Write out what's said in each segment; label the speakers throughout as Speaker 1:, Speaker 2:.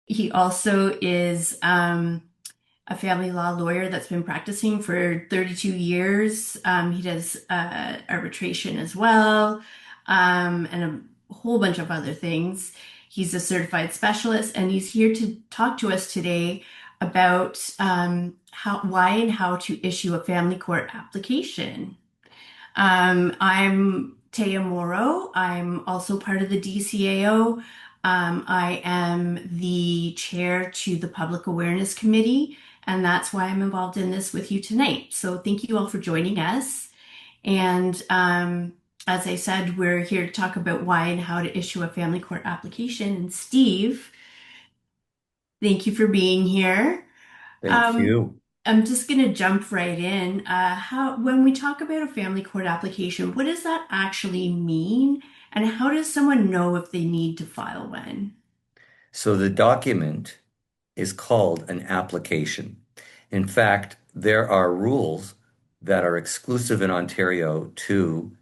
Speaker 1: He also is a family law lawyer that's been practicing for 32 years. He does arbitration as well, and a whole bunch of other things. He's a certified specialist, and he's here to talk to us today about why and how to issue a family court application. I'm Taya Morrow. I'm also part of the DCAO. I am the chair to the Public Awareness Committee, and that's why I'm involved in this with you tonight. So thank you all for joining us. And as I said, we're here to talk about why and how to issue a family court application. And Steve, thank you for being here.
Speaker 2: Thank
Speaker 1: Um,
Speaker 2: you.
Speaker 1: I'm just going to jump right in. When we talk about a family court application, what does that actually mean? And how does someone know if they need to file one?
Speaker 2: So the document is called an application. In fact, there are rules that are exclusive in Ontario to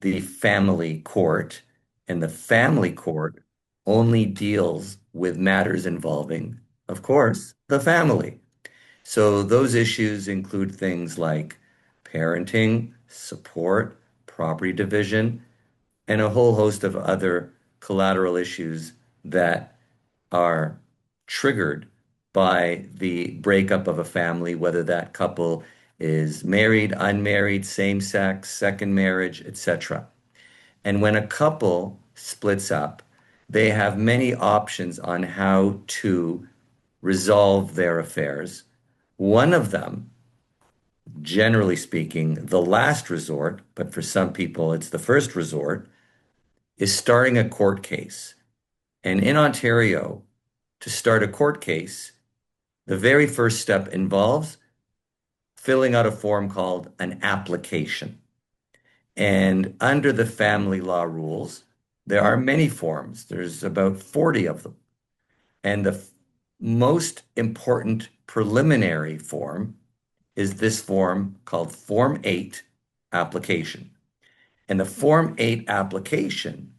Speaker 2: the family court, and the family court only deals with matters involving, of course, the family. So those issues include things like parenting, support, property division, and a whole host of other collateral issues that are triggered by the breakup of a family, whether that couple is married, unmarried, same sex, second marriage, etc. And when a couple splits up, they have many options on how to resolve their affairs. One of them, generally speaking, the last resort, but for some people it's the first resort, is starting a court case. And in Ontario, to start a court case, the very first step involves filling out a form called an application. And under the family law rules, there are many forms. There's about 40 of them. And the most important preliminary form is this form called Form 8 application. And the Form 8 application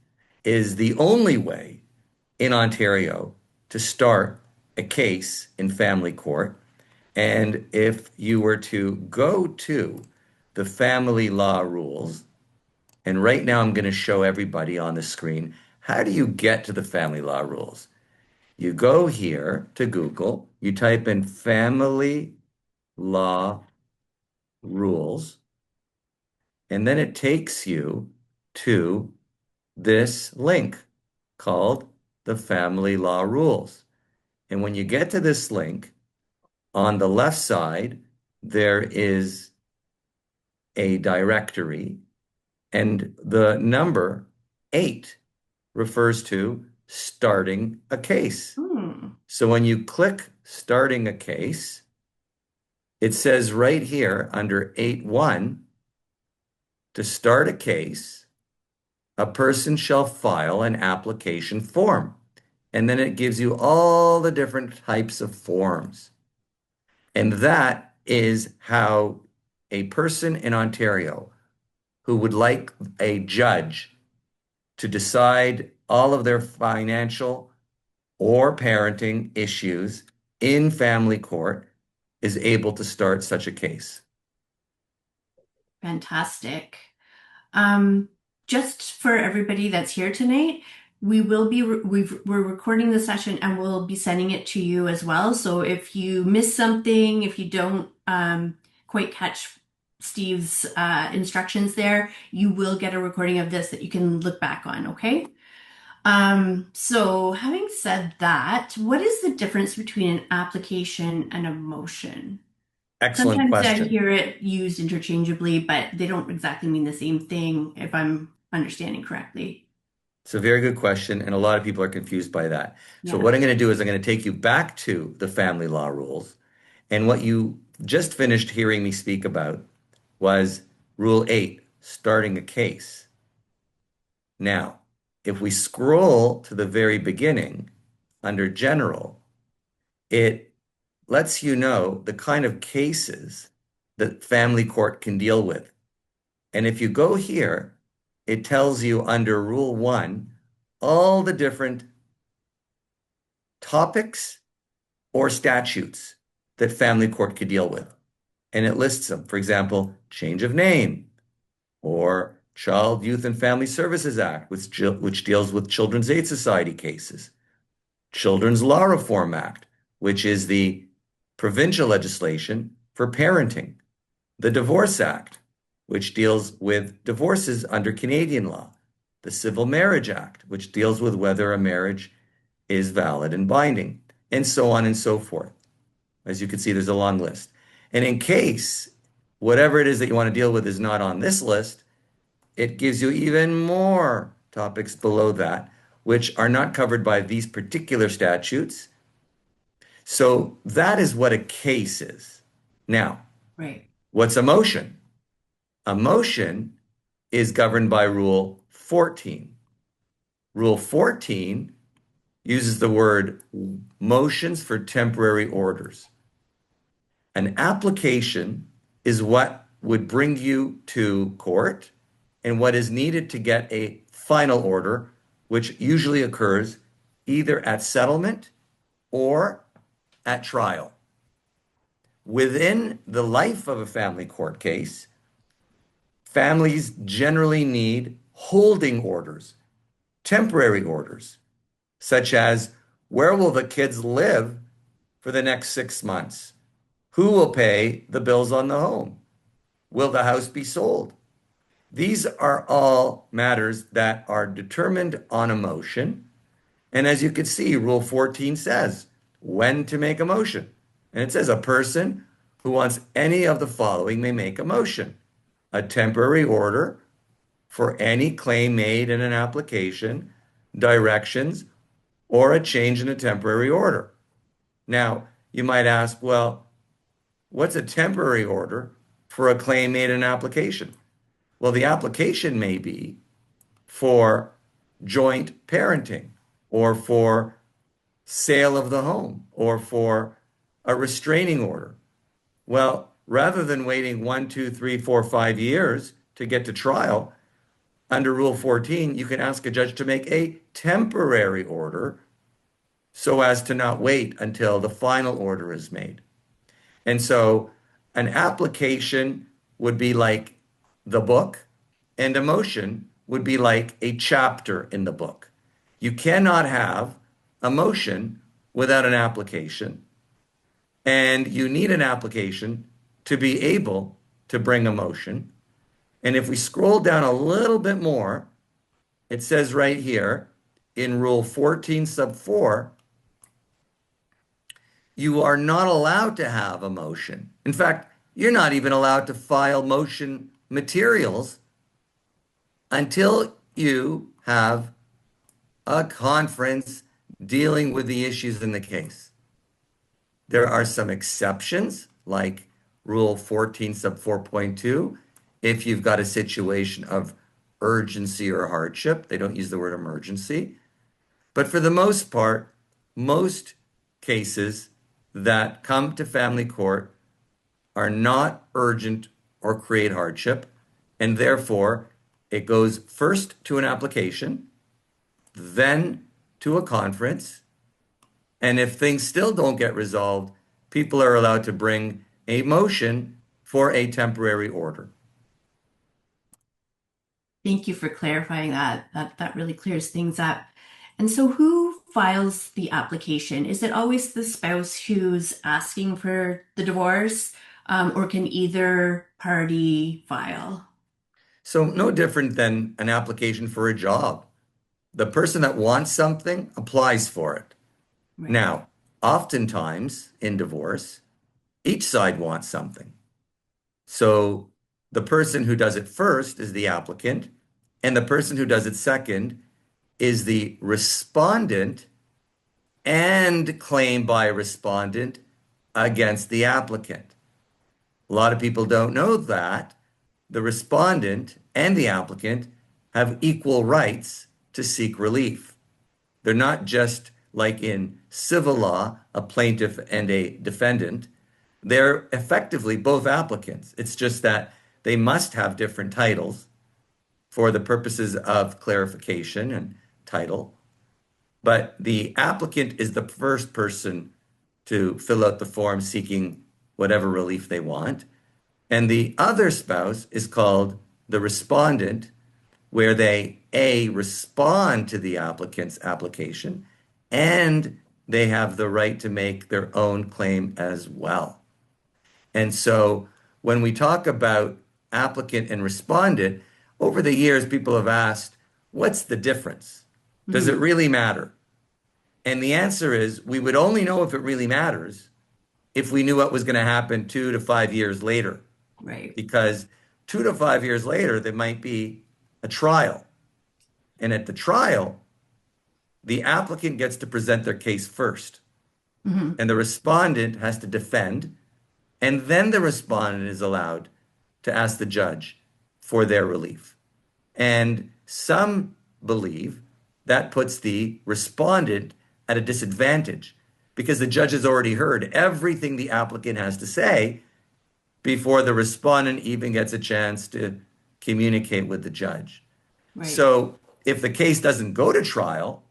Speaker 2: is the only way in Ontario to start a case in family court. And if you were to go to the family law rules, and right now I'm going to show everybody on the screen, how do you get to the family law rules? You go here to Google, you type in family law rules, and then it takes you to this link called the family law rules. And when you get to this link, on the left side, there is a directory, and the number 8 refers to starting a case.
Speaker 1: Hmm.
Speaker 2: So when you click starting a case, it says right here under 8.1, to start a case, a person shall file an application form. And then it gives you all the different types of forms. And that is how a person in Ontario who would like a judge to decide all of their financial or parenting issues in family court is able to start such a case.
Speaker 1: Fantastic. Um, just for everybody that's here tonight, we will be we're recording the session and we'll be sending it to you as well. So if you miss something, if you don't quite catch Steve's instructions there, you will get a recording of this that you can look back on, okay? So having said that, what is the difference between an application and a motion?
Speaker 2: Excellent
Speaker 1: Sometimes I
Speaker 2: question.
Speaker 1: hear it used interchangeably, but they don't exactly mean the same thing, if I'm understanding correctly.
Speaker 2: It's a very good question, and a lot of people are confused by that. So,
Speaker 1: Yeah.
Speaker 2: what I'm going to do is I'm going to take you back to the family law rules. And what you just finished hearing me speak about was Rule 8, starting a case. Now, if we scroll to the very beginning under general, it lets you know the kind of cases that family court can deal with. And if you go here, it tells you under Rule 1 all the different topics or statutes that family court could deal with. And it lists them. For example, change of name or Child, Youth, and Family Services Act, which deals with Children's Aid Society cases. Children's Law Reform Act, which is the provincial legislation for parenting. The Divorce Act, which deals with divorces under Canadian law. The Civil Marriage Act, which deals with whether a marriage is valid and binding, and so on and so forth. As you can see, there's a long list. And in case whatever it is that you want to deal with is not on this list, it gives you even more topics below that, which are not covered by these particular statutes. So that is what a case is. Now,
Speaker 1: Right.
Speaker 2: what's a motion? A motion is governed by Rule 14. Rule 14 uses the word motions for temporary orders. An application is what would bring you to court and what is needed to get a final order, which usually occurs either at settlement or at trial. Within the life of a family court case, families generally need holding orders, temporary orders, such as where will the kids live for the next 6 months? Who will pay the bills on the home? Will the house be sold? These are all matters that are determined on a motion. And as you can see, Rule 14 says when to make a motion. And it says a person who wants any of the following may make a motion. A temporary order for any claim made in an application, directions, or a change in a temporary order. Now, you might ask, well, what's a temporary order for a claim made in an application? Well, the application may be for joint parenting or for sale of the home or for a restraining order. Well, rather than waiting 1, 2, 3, 4, 5 years to get to trial, under Rule 14, you can ask a judge to make a temporary order so as to not wait until the final order is made. And so an application would be like the book, and a motion would be like a chapter in the book. You cannot have a motion without an application, and you need an application to be able to bring a motion. And if we scroll down a little bit more, it says right here in Rule 14 sub 4, you are not allowed to have a motion. In fact, you're not even allowed to file motion materials until you have a conference dealing with the issues in the case. There are some exceptions, like Rule 14 sub 4.2. If you've got a situation of urgency or hardship, they don't use the word emergency. But for the most part, most cases that come to family court are not urgent or create hardship, and therefore it goes first to an application, then to a conference, and if things still don't get resolved, people are allowed to bring a motion for a temporary order.
Speaker 1: Thank you for clarifying that. That really clears things up. And so who files the application? Is it always the spouse who's asking for the divorce, or can either party file?
Speaker 2: So no different than an application for a job. The person that wants something applies for it.
Speaker 1: Right.
Speaker 2: Now, oftentimes in divorce, each side wants something. So the person who does it first is the applicant, and the person who does it second is the respondent and claim by respondent against the applicant. A lot of people don't know that the respondent and the applicant have equal rights to seek relief. They're not just like in civil law, a plaintiff and a defendant. They're effectively both applicants. It's just that they must have different titles for the purposes of clarification and title. but the applicant is the first person to fill out the form seeking whatever relief they want. And the other spouse is called the respondent, where they A, respond to the applicant's application, and they have the right to make their own claim as well. And so when we talk about applicant and respondent, over the years, people have asked, what's the difference? Does it
Speaker 1: Hmm.
Speaker 2: really matter? And the answer is we would only know if it really matters if we knew what was going to happen 2 to 5 years later.
Speaker 1: Right.
Speaker 2: Because 2 to 5 years later, there might be a trial. And at the trial, the applicant gets to present their case first,
Speaker 1: Hmm.
Speaker 2: and the respondent has to defend, and then the respondent is allowed to ask the judge for their relief. And some believe that puts the respondent at a disadvantage because the judge has already heard everything the applicant has to say before the respondent even gets a chance to communicate with the judge.
Speaker 1: Right.
Speaker 2: So if the case doesn't go to trial,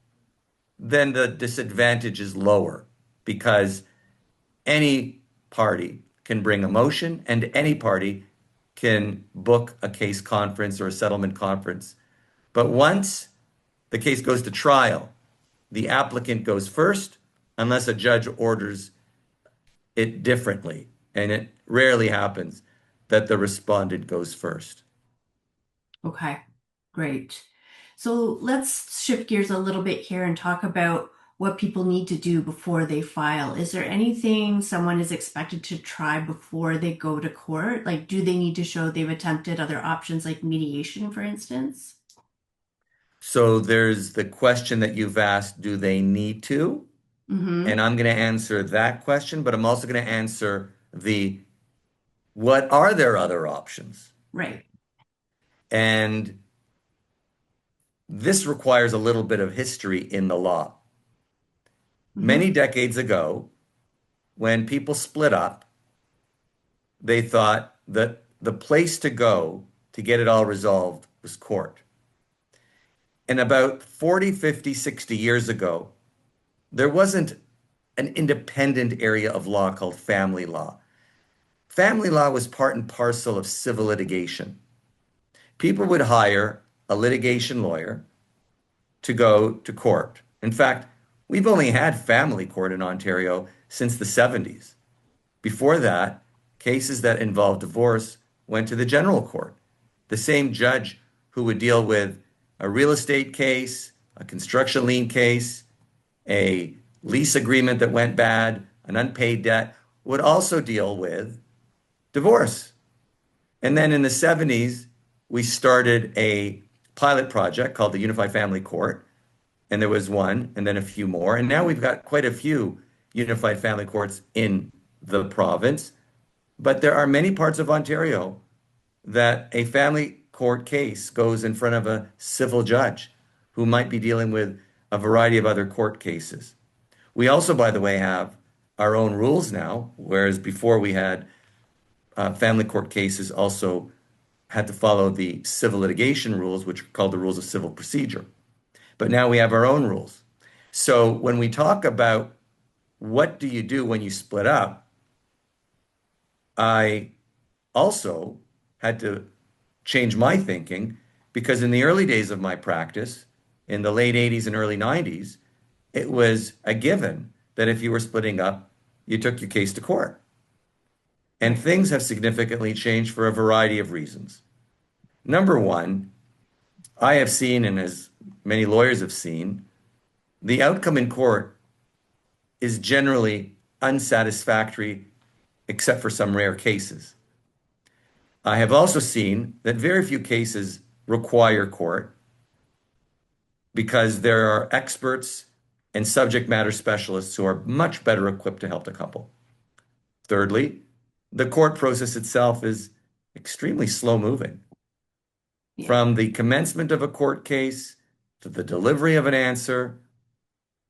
Speaker 2: then the disadvantage is lower because any party can bring a motion and any party can book a case conference or a settlement conference. But once the case goes to trial, the applicant goes first unless a judge orders it differently. And it rarely happens that the respondent goes first.
Speaker 1: Okay. Great. So let's shift gears a little bit here and talk about what people need to do before they file. Is there anything someone is expected to try before they go to court? Like, do they need to show they've attempted other options like mediation, for instance?
Speaker 2: So there's the question that you've asked, do they need to? And
Speaker 1: Mm-hmm.
Speaker 2: I'm going to answer that question, but I'm also going to answer the what are their other options?
Speaker 1: Right.
Speaker 2: And this requires a little bit of history in the law. Many
Speaker 1: Mm-hmm.
Speaker 2: decades ago, when people split up, they thought that the place to go to get it all resolved was court. And about 40, 50, 60 years ago, there wasn't an independent area of law called family law. Family law was part and parcel of civil litigation. People would hire a litigation lawyer to go to court. In fact, we've only had family court in Ontario since the 70s. Before that, cases that involved divorce went to the general court. The same judge who would deal with a real estate case, a construction lien case, a lease agreement that went bad, an unpaid debt, would also deal with divorce. And then in the 70s, we started a pilot project called the Unified Family Court. And there was one, and then a few more. And now we've got quite a few Unified Family Courts in the province. But there are many parts of Ontario that a family court case goes in front of a civil judge who might be dealing with a variety of other court cases. We also, by the way, have our own rules now, whereas before we had family court cases also had to follow the civil litigation rules, which are called the rules of civil procedure. But now we have our own rules. So when we talk about what do you do when you split up, I also had to change my thinking because in the early days of my practice, in the late 80s and early 90s, it was a given that if you were splitting up, you took your case to court. And
Speaker 1: Right.
Speaker 2: things have significantly changed for a variety of reasons. Number one, I have seen, and as many lawyers have seen, the outcome in court is generally unsatisfactory, except for some rare cases. I have also seen that very few cases require court because there are experts and subject matter specialists who are much better equipped to help the couple. Thirdly, the court process itself is extremely slow moving.
Speaker 1: Yeah.
Speaker 2: From the commencement of a court case to the delivery of an answer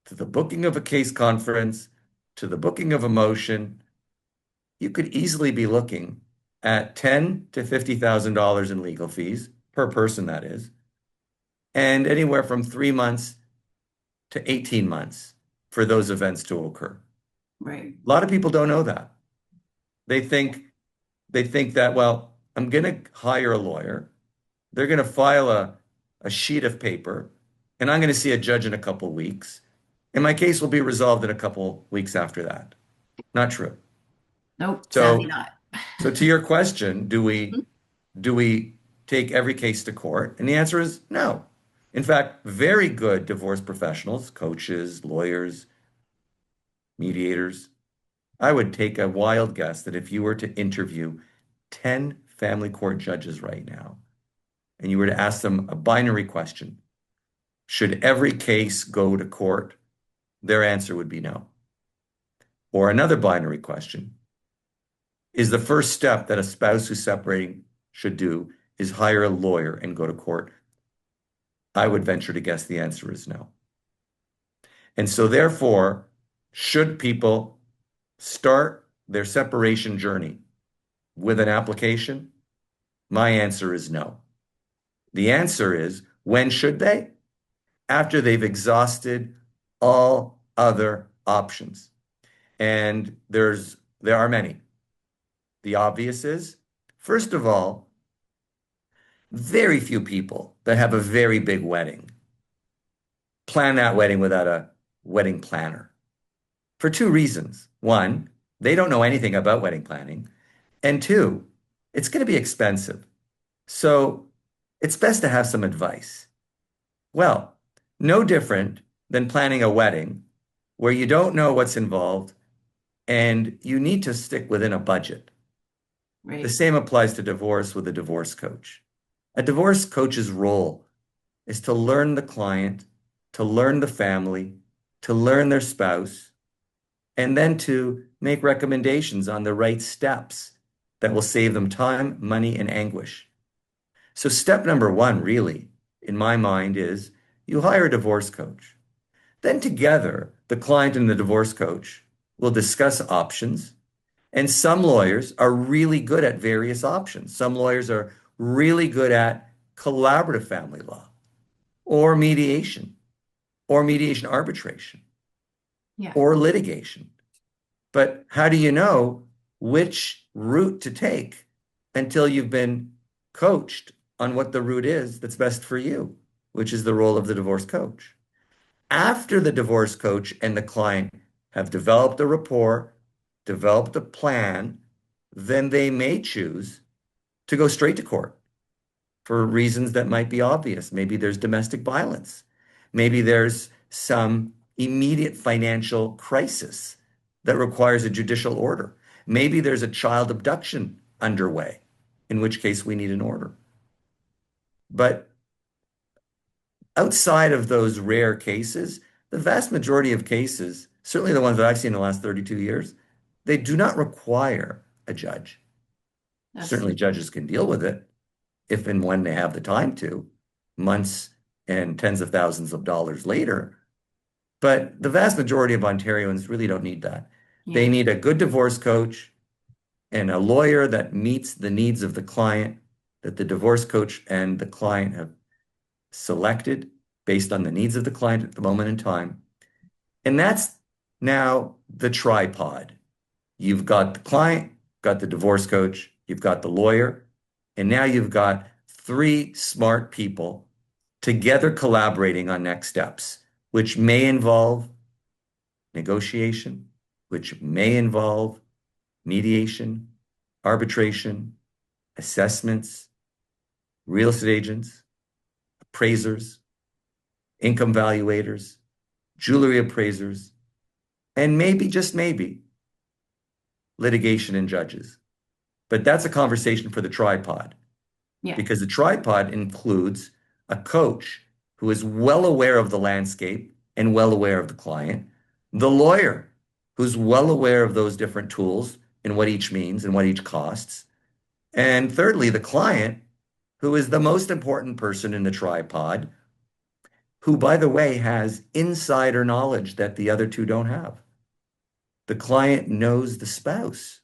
Speaker 2: to the booking of a case conference to the booking of a motion, you could easily be looking at ten to $50,000 in legal fees per person, that is, and anywhere from 3 months to 18 months for those events to occur.
Speaker 1: Right.
Speaker 2: A lot of people don't know that. They think they think that, well, I'm going to hire a lawyer. They're going to file a sheet of paper, and I'm going to see a judge in a couple weeks, and my case will be resolved in a couple weeks after that. Not true.
Speaker 1: Nope, sadly
Speaker 2: So,
Speaker 1: not.
Speaker 2: so to your question, do we take every case to court? And the answer is no. In fact, very good divorce professionals, coaches, lawyers, mediators, I would take a wild guess that if you were to interview 10 family court judges right now, and you were to ask them a binary question, should every case go to court? Their answer would be no. Or another binary question, is the first step that a spouse who's separating should do is hire a lawyer and go to court? I would venture to guess the answer is no. And so therefore, should people start their separation journey with an application? My answer is no. The answer is, when should they? After they've exhausted all other options. And there are many. The obvious is, first of all, very few people that have a very big wedding plan that wedding without a wedding planner for two reasons. One, they don't know anything about wedding planning. And two, it's going to be expensive. So it's best to have some advice. Well, no different than planning a wedding where you don't know what's involved and you need to stick within a budget. The
Speaker 1: Right.
Speaker 2: same applies to divorce with a divorce coach. A divorce coach's role is to learn the client, to learn the family, to learn their spouse, and then to make recommendations on the right steps that will save them time, money, and anguish. So step number one, really, in my mind, is you hire a divorce coach. Then together, the client and the divorce coach will discuss options. And some lawyers are really good at various options. Some lawyers are really good at collaborative family law or mediation arbitration
Speaker 1: Yeah.
Speaker 2: or litigation. But how do you know which route to take until you've been coached on what the route is that's best for you, which is the role of the divorce coach? After the divorce coach and the client have developed a rapport, developed a plan, then they may choose to go straight to court for reasons that might be obvious. Maybe there's domestic violence. Maybe there's some immediate financial crisis that requires a judicial order. Maybe there's a child abduction underway, in which case we need an order. But outside of those rare cases, the vast majority of cases, certainly the ones that I've seen in the last 32 years, they do not require a judge.
Speaker 1: That's
Speaker 2: Certainly judges can deal with it if and when they have the time to, months and tens of thousands of dollars later. But the vast majority of Ontarians really don't need that. They
Speaker 1: yeah.
Speaker 2: need a good divorce coach and a lawyer that meets the needs of the client, that the divorce coach and the client have selected based on the needs of the client at the moment in time. And that's now the tripod. You've got the client, got the divorce coach, you've got the lawyer, and now you've got three smart people together collaborating on next steps, which may involve negotiation, which may involve mediation, arbitration, assessments, real estate agents, appraisers, income valuators, jewelry appraisers, and maybe, just maybe, litigation and judges. But that's a conversation for the tripod,
Speaker 1: Yeah.
Speaker 2: because the tripod includes a coach who is well aware of the landscape and well aware of the client, the lawyer who's well aware of those different tools and what each means and what each costs, and thirdly, the client, who is the most important person in the tripod, who, by the way, has insider knowledge that the other two don't have. The client knows the spouse.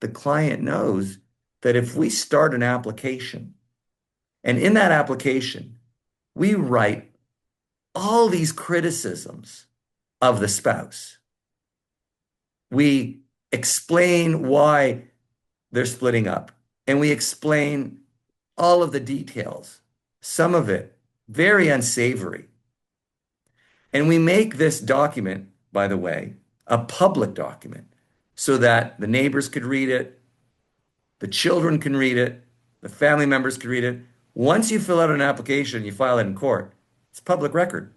Speaker 2: The client knows that if we start an application, and in that application, we write all these criticisms of the spouse. We explain why they're splitting up, and we explain all of the details, some of it very unsavory. And we make this document, by the way, a public document so that the neighbors could read it, the children can read it, the family members can read it. Once you fill out an application, you file it in court, it's public record.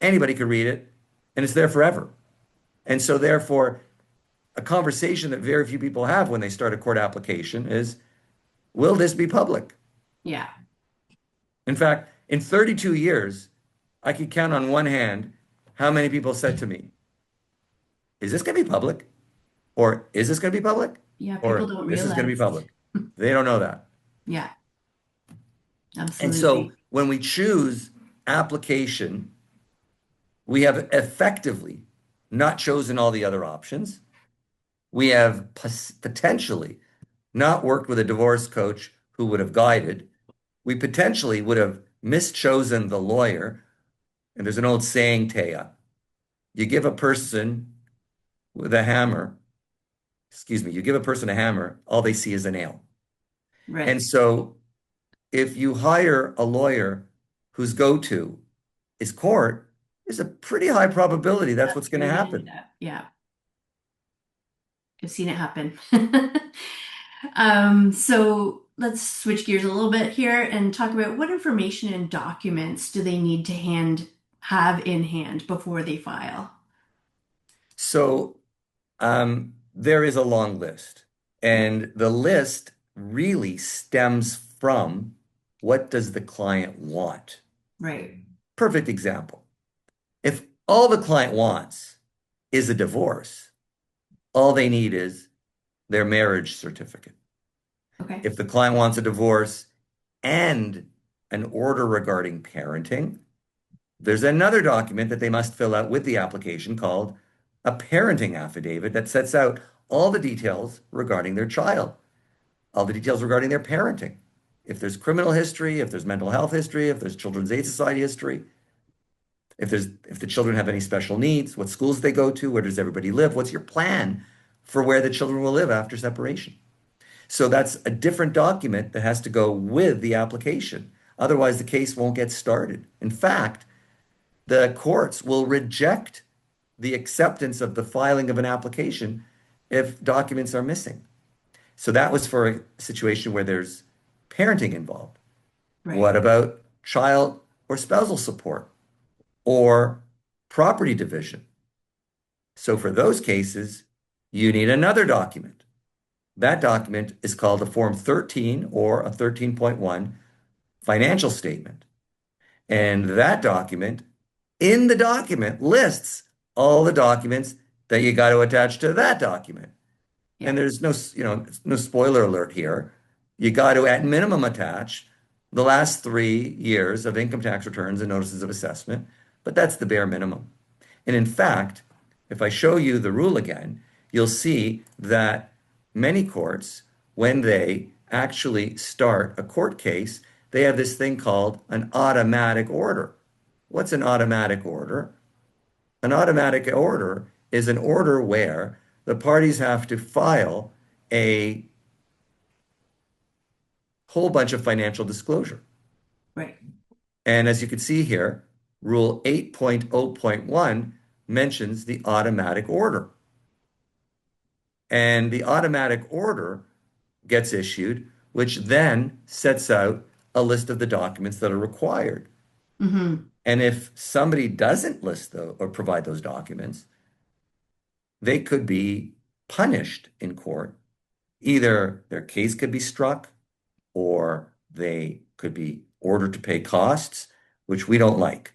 Speaker 2: Anybody could read it, and it's there forever. And so, therefore, a conversation that very few people have when they start a court application is, will this be public?
Speaker 1: Yeah.
Speaker 2: In fact, in 32 years, I could count on one hand how many people said to me, is this going to be public? Or is this going to be public?
Speaker 1: Yeah, people
Speaker 2: Or
Speaker 1: don't
Speaker 2: this is going to be
Speaker 1: realize.
Speaker 2: public. They don't know that.
Speaker 1: Yeah,
Speaker 2: And so
Speaker 1: absolutely.
Speaker 2: when we choose application, we have effectively not chosen all the other options. We have potentially not worked with a divorce coach who would have guided. We potentially would have mischosen the lawyer. And there's an old saying, Taya, you give a person with a hammer, excuse me, you give a person a hammer, all they see is a nail. And
Speaker 1: Right.
Speaker 2: so if you hire a lawyer whose go-to is court, there's a pretty high probability that's
Speaker 1: That's
Speaker 2: what's going
Speaker 1: where
Speaker 2: to
Speaker 1: you're gonna end
Speaker 2: happen.
Speaker 1: up. Yeah, I've seen it happen. So let's switch gears a little bit here and talk about what information and documents do they need to have in hand before they file?
Speaker 2: So there is a long list, and the list really stems from what does the client want?
Speaker 1: Right.
Speaker 2: Perfect example. If all the client wants is a divorce, all they need is their marriage certificate.
Speaker 1: Okay.
Speaker 2: If the client wants a divorce and an order regarding parenting, there's another document that they must fill out with the application called a parenting affidavit that sets out all the details regarding their child, all the details regarding their parenting. If there's criminal history, if there's mental health history, if there's Children's Aid Society history, if the children have any special needs, what schools they go to, where does everybody live, what's your plan for where the children will live after separation? So that's a different document that has to go with the application. Otherwise, the case won't get started. In fact, the courts will reject the acceptance of the filing of an application if documents are missing. So that was for a situation where there's parenting involved.
Speaker 1: Right.
Speaker 2: What about child or spousal support or property division? So for those cases, you need another document. That document is called a Form 13 or a 13.1 financial statement. And that document, in the document, lists all the documents that you got to attach to that document.
Speaker 1: Yeah.
Speaker 2: And there's no spoiler alert here. You got to, at minimum, attach the last 3 years of income tax returns and notices of assessment, but that's the bare minimum. And in fact, if I show you the rule again, you'll see that many courts, when they actually start a court case, they have this thing called an automatic order. What's an automatic order? An automatic order is an order where the parties have to file a whole bunch of financial disclosure.
Speaker 1: Right.
Speaker 2: And as you can see here, Rule 8.0.1 mentions the automatic order. And the automatic order gets issued, which then sets out a list of the documents that are required.
Speaker 1: Hmm.
Speaker 2: And if somebody doesn't list or provide those documents, they could be punished in court. Either their case could be struck or they could be ordered to pay costs, which we don't like.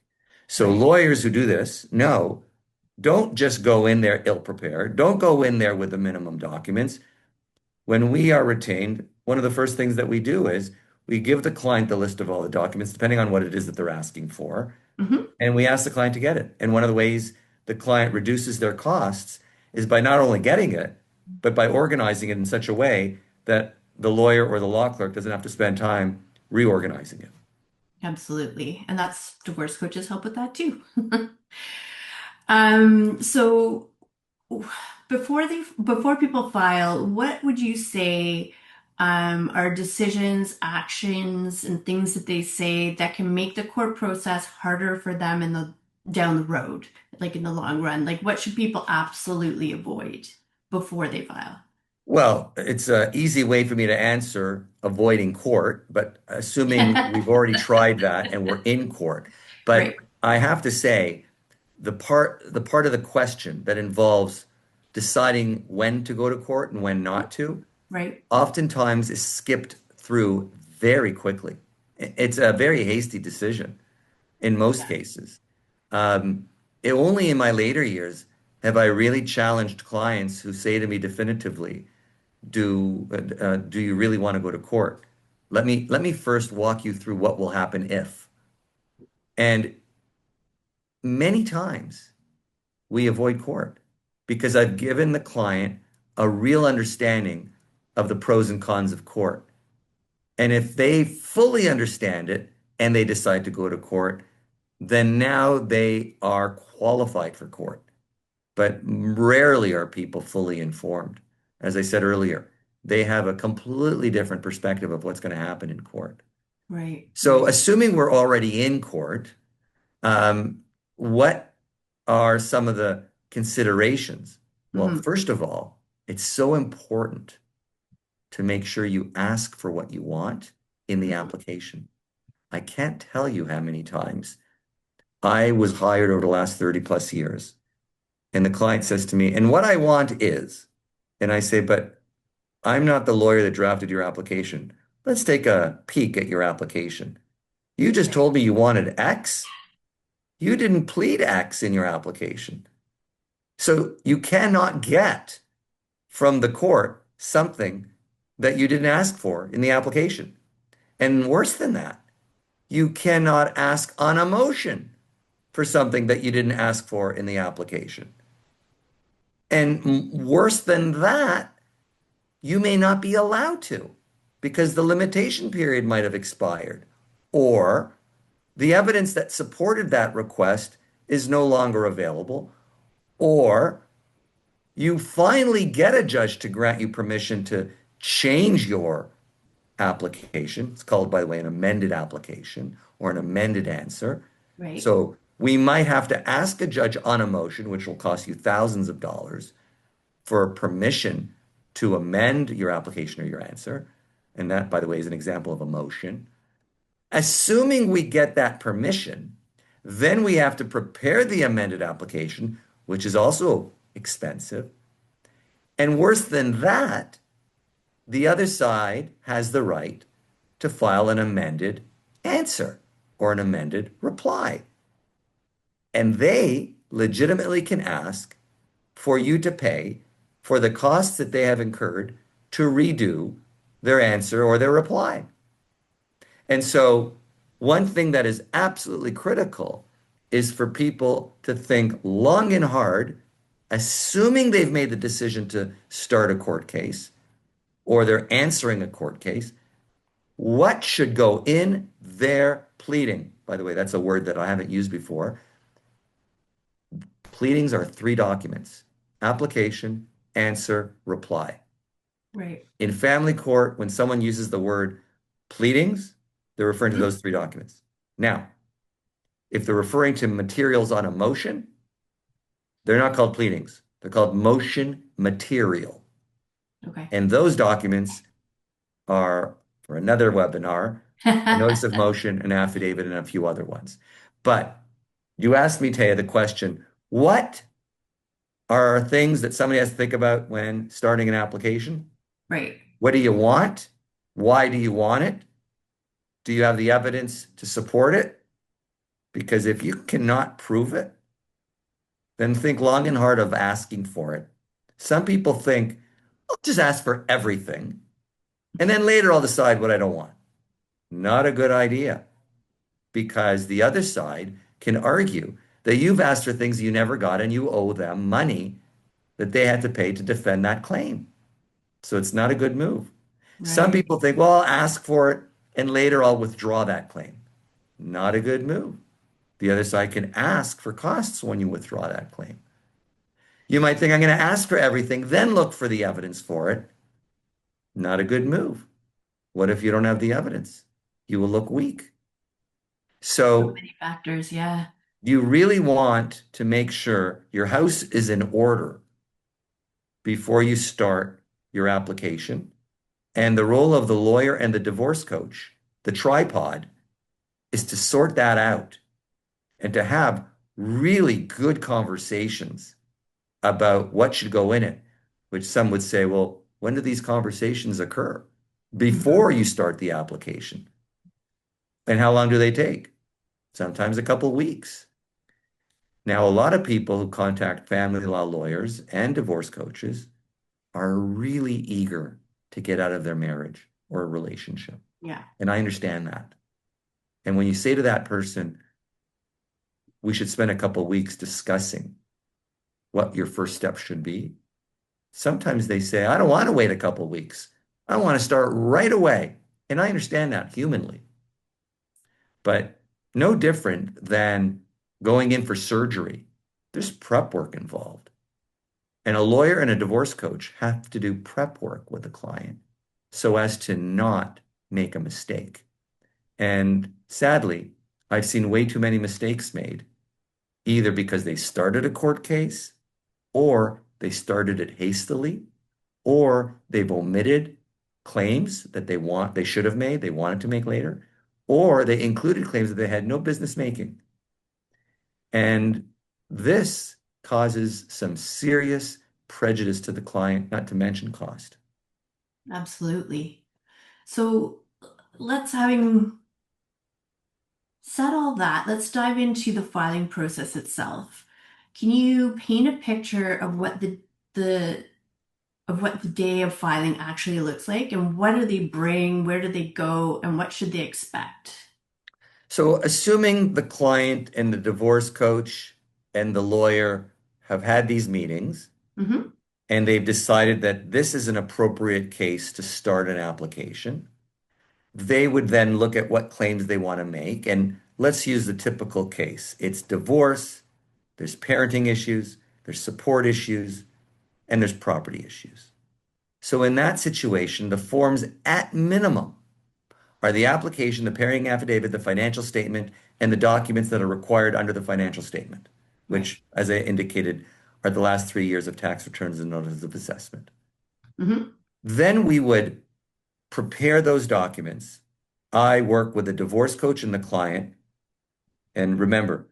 Speaker 2: So
Speaker 1: Right.
Speaker 2: lawyers who do this, no, don't just go in there ill-prepared. Don't go in there with the minimum documents. When we are retained, one of the first things that we do is we give the client the list of all the documents, depending on what it is that they're asking for,
Speaker 1: Hmm.
Speaker 2: and we ask the client to get it. And one of the ways the client reduces their costs is by not only getting it, but by organizing it in such a way that the lawyer or the law clerk doesn't have to spend time reorganizing it.
Speaker 1: Absolutely. And that's divorce coaches help with that too. So before people file, what would you say are decisions, actions, and things that they say that can make the court process harder for them in the down the road, like in the long run? Like what should people absolutely avoid before they file?
Speaker 2: Well, it's an easy way for me to answer avoiding court, but assuming we've already tried that and we're in court. But
Speaker 1: Right,
Speaker 2: I have to say, the part of the question that involves deciding when to go to court and when not to,
Speaker 1: right.
Speaker 2: oftentimes is skipped through very quickly. It's a very hasty decision in most
Speaker 1: Yeah.
Speaker 2: cases. Um, only in my later years have I really challenged clients who say to me definitively, do you really want to go to court? Let me first walk you through what will happen if. And many times we avoid court because I've given the client a real understanding of the pros and cons of court. And if they fully understand it and they decide to go to court, then now they are qualified for court. But rarely are people fully informed. As I said earlier, they have a completely different perspective of what's going to happen in court.
Speaker 1: Right,
Speaker 2: So,
Speaker 1: right.
Speaker 2: assuming we're already in court, what are some of the considerations? Well,
Speaker 1: Hmm.
Speaker 2: first of all, it's so important to make sure you ask for what you want in the
Speaker 1: Hmm.
Speaker 2: application. I can't tell you how many times I was hired over the last 30 plus years, and the client says to me, and what I want is, and I say, but I'm not the lawyer that drafted your application. Let's take a peek at your application. You just
Speaker 1: Right,
Speaker 2: told me you wanted X. You didn't plead X in your application. So you cannot get from the court something that you didn't ask for in the application. And worse than that, you cannot ask on a motion for something that you didn't ask for in the application. And worse than that, you may not be allowed to because the limitation period might have expired, or the evidence that supported that request is no longer available, or you finally get a judge to grant you permission to change your application. It's called, by the way, an amended application or an amended answer.
Speaker 1: right,
Speaker 2: So we might have to ask a judge on a motion, which will cost you thousands of dollars, for permission to amend your application or your answer. And that, by the way, is an example of a motion. Assuming we get that permission, then we have to prepare the amended application, which is also expensive. And worse than that, the other side has the right to file an amended answer or an amended reply. And they legitimately can ask for you to pay for the costs that they have incurred to redo their answer or their reply. And so, one thing that is absolutely critical is for people to think long and hard, assuming they've made the decision to start a court case or they're answering a court case, what should go in their pleading? By the way, that's a word that I haven't used before. Pleadings are three documents: application, answer, reply.
Speaker 1: right.
Speaker 2: In family court, when someone uses the word pleadings, they're referring to
Speaker 1: Mhm.
Speaker 2: those three documents. Now, if they're referring to materials on a motion, they're not called pleadings. They're called motion material.
Speaker 1: Okay.
Speaker 2: And those documents are, for another webinar, a notice of motion, an affidavit, and a few other ones. But you asked me, Taya, the question, what are things that somebody has to think about when starting an application?
Speaker 1: Right,
Speaker 2: What do you want? Why do you want it? Do you have the evidence to support it? Because if you cannot prove it, then think long and hard of asking for it. Some people think, I'll just ask for everything, and then later I'll decide what I don't want. Not a good idea, because the other side can argue that you've asked for things you never got and you owe them money that they had to pay to defend that claim. So it's not a good move. Some
Speaker 1: right.
Speaker 2: people think, well, I'll ask for it and later I'll withdraw that claim. Not a good move. The other side can ask for costs when you withdraw that claim. You might think, I'm going to ask for everything, then look for the evidence for it. Not a good move. What if you don't have the evidence? You will look weak.
Speaker 1: So
Speaker 2: So
Speaker 1: many factors. Yeah.
Speaker 2: you really want to make sure your house is in order before you start your application. And the role of the lawyer and the divorce coach, the tripod, is to sort that out and to have really good conversations about what should go in it, which some would say, well, when do these conversations occur?
Speaker 1: Hmm.
Speaker 2: Before you start the application. And how long do they take? Sometimes a couple weeks. Now, a lot of people who contact family law lawyers and divorce coaches are really eager to get out of their marriage or a relationship.
Speaker 1: Yeah.
Speaker 2: And I understand that. And when you say to that person, we should spend a couple weeks discussing what your first step should be, sometimes they say, I don't want to wait a couple weeks. I want to start right away. And I understand that humanly, but no different than going in for surgery. There's prep work involved. And a lawyer and a divorce coach have to do prep work with the client so as to not make a mistake. And sadly, I've seen way too many mistakes made, either because they started a court case or they started it hastily or they've omitted claims that they should have made, they wanted to make later, or they included claims that they had no business making. And this causes some serious prejudice to the client, not to mention cost.
Speaker 1: Absolutely. So let's having said all that, let's dive into the filing process itself. Can you paint a picture of what the what the day of filing actually looks like and what do they bring, where do they go, and what should they expect?
Speaker 2: So, assuming the client and the divorce coach and the lawyer have had these meetings
Speaker 1: Hmm.
Speaker 2: and they've decided that this is an appropriate case to start an application, they would then look at what claims they want to make. And let's use the typical case. It's divorce, there's parenting issues, there's support issues, and there's property issues. So in that situation, the forms at minimum are the application, the pairing affidavit, the financial statement, and the documents that are required under the financial statement,
Speaker 1: Right.
Speaker 2: which, as I indicated, are the last 3 years of tax returns and notices of assessment.
Speaker 1: Hmm.
Speaker 2: Then we would prepare those documents. I work with the divorce coach and the client. And remember,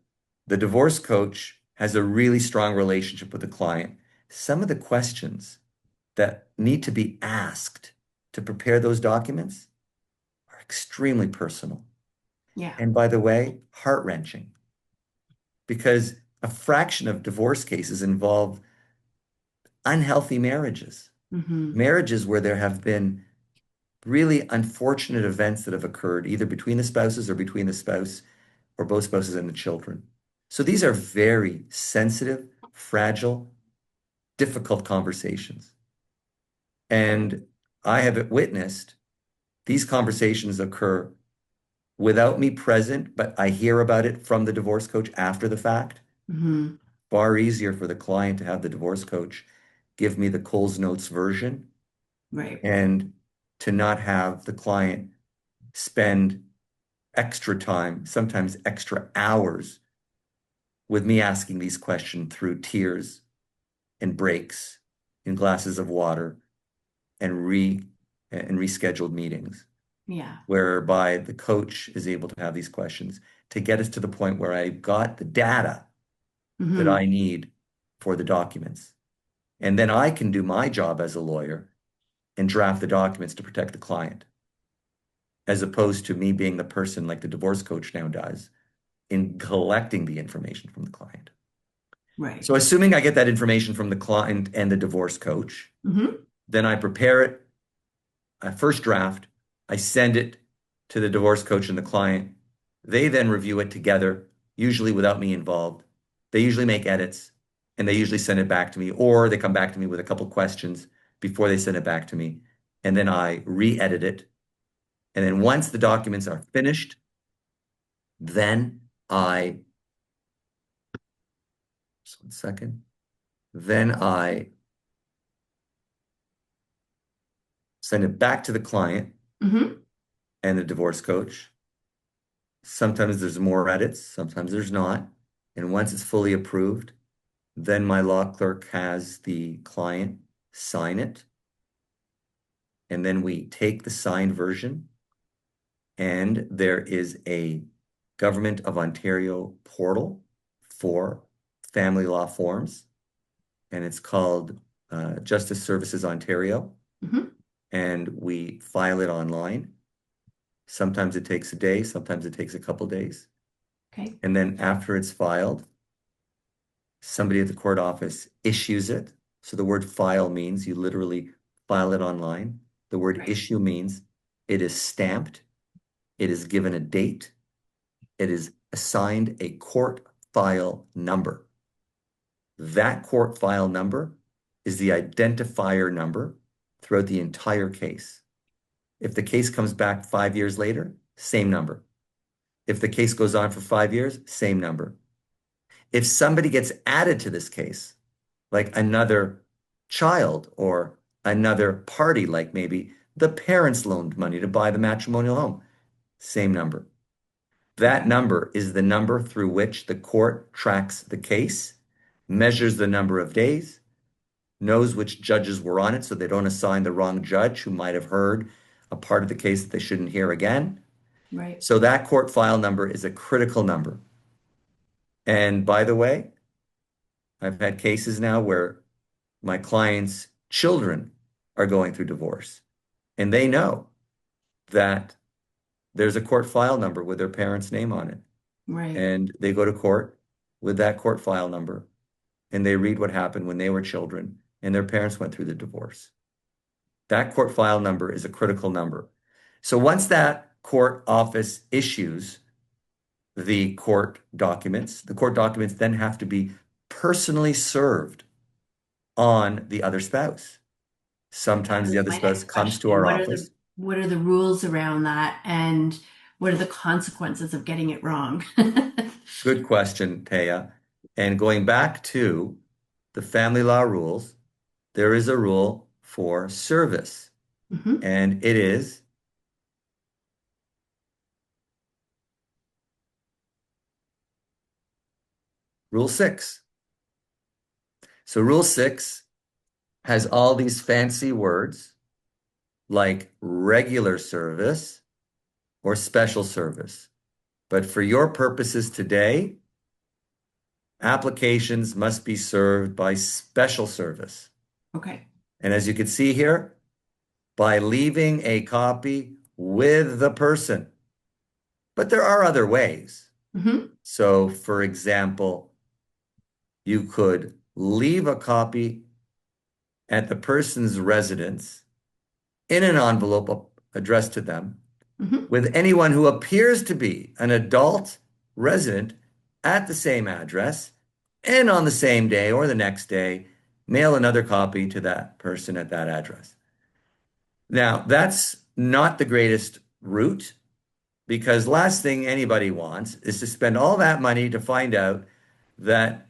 Speaker 2: the divorce coach has a really strong relationship with the client. Some of the questions that need to be asked to prepare those documents are extremely personal.
Speaker 1: Yeah.
Speaker 2: And by the way, heart-wrenching because a fraction of divorce cases involve unhealthy marriages,
Speaker 1: Hmm.
Speaker 2: marriages where there have been really unfortunate events that have occurred either between the spouses or between the spouse or both spouses and the children. So these are very sensitive, fragile, difficult conversations. And I have witnessed these conversations occur without me present, but I hear about it from the divorce coach after the fact.
Speaker 1: Hmm.
Speaker 2: Far easier for the client to have the divorce coach give me the Coles Notes version
Speaker 1: Right.
Speaker 2: and to not have the client spend extra time, sometimes extra hours, with me asking these questions through tears and breaks in glasses of water and rescheduled meetings,
Speaker 1: Yeah.
Speaker 2: whereby the coach is able to have these questions to get us to the point where I got the data that
Speaker 1: Hmm.
Speaker 2: I need for the documents. And then I can do my job as a lawyer and draft the documents to protect the client, as opposed to me being the person like the divorce coach now does in collecting the information from the client.
Speaker 1: Right.
Speaker 2: So, assuming I get that information from the client and the divorce coach,
Speaker 1: Hmm.
Speaker 2: then I prepare it, a first draft, I send it to the divorce coach and the client. They then review it together, usually without me involved. They usually make edits and they usually send it back to me, or they come back to me with a couple questions before they send it back to me. And then I re-edit it. And then once the documents are finished, Then I, just 1 second. Then I send it back to the client
Speaker 1: Mm-hmm.
Speaker 2: and the divorce coach. Sometimes there's more edits, sometimes there's not. And once it's fully approved, then my law clerk has the client sign it. And then we take the signed version, and there is a Government of Ontario portal for family law forms, and it's called Justice Services Ontario.
Speaker 1: Mm-hmm.
Speaker 2: And we file it online. Sometimes it takes a day, sometimes it takes a couple days.
Speaker 1: Okay.
Speaker 2: And then after it's filed, somebody at the court office issues it. So the word file means you literally file it online. The word
Speaker 1: Right.
Speaker 2: issue means it is stamped, it is given a date, it is assigned a court file number. That court file number is the identifier number throughout the entire case. If the case comes back 5 years later, same number. If the case goes on for 5 years, same number. If somebody gets added to this case, like another child or another party, like maybe the parents loaned money to buy the matrimonial home, same number. That number is the number through which the court tracks the case, measures the number of days, knows which judges were on it so they don't assign the wrong judge who might have heard a part of the case that they shouldn't hear again.
Speaker 1: Right.
Speaker 2: So that court file number is a critical number. And by the way, I've had cases now where my clients' children are going through divorce, and they know that there's a court file number with their parents' name on it.
Speaker 1: Right.
Speaker 2: And they go to court with that court file number, and they read what happened when they were children and their parents went through the divorce. That court file number is a critical number. So once that court office issues the court documents then have to be personally served on the other spouse.
Speaker 1: That
Speaker 2: Sometimes the
Speaker 1: was
Speaker 2: other
Speaker 1: my
Speaker 2: spouse
Speaker 1: next
Speaker 2: comes to
Speaker 1: question.
Speaker 2: our office.
Speaker 1: What are the rules around that, and what are the consequences of getting it wrong?
Speaker 2: Good question, Taya. And going back to the family law rules, there is a rule for service,
Speaker 1: Hmm.
Speaker 2: and it is Rule 6. So Rule 6 has all these fancy words like regular service or special service. But for your purposes today, applications must be served by special service.
Speaker 1: Okay.
Speaker 2: And as you can see here, by leaving a copy with the person. But there are other ways.
Speaker 1: Hmm.
Speaker 2: So, for example, you could leave a copy at the person's residence in an envelope addressed to them
Speaker 1: Hmm.
Speaker 2: with anyone who appears to be an adult resident at the same address, and on the same day or the next day, mail another copy to that person at that address. Now, that's not the greatest route because last thing anybody wants is to spend all that money to find out that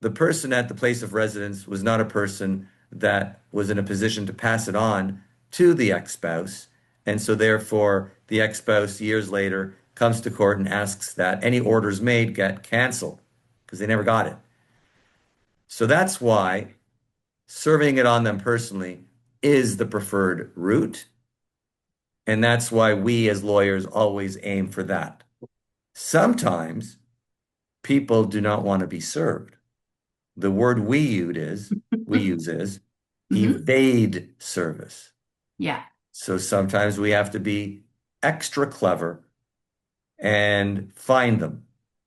Speaker 2: the person at the place of residence was not a person that was in a position to pass it on to the ex-spouse. And so therefore, the ex-spouse years later comes to court and asks that any orders made get canceled because they never got it. So that's why serving it on them personally is the preferred route. And that's why we as lawyers always aim for that. Sometimes people do not want to be served. The word we use is
Speaker 1: Hmm.
Speaker 2: evade service.
Speaker 1: Yeah.
Speaker 2: So sometimes we have to be extra clever and find them.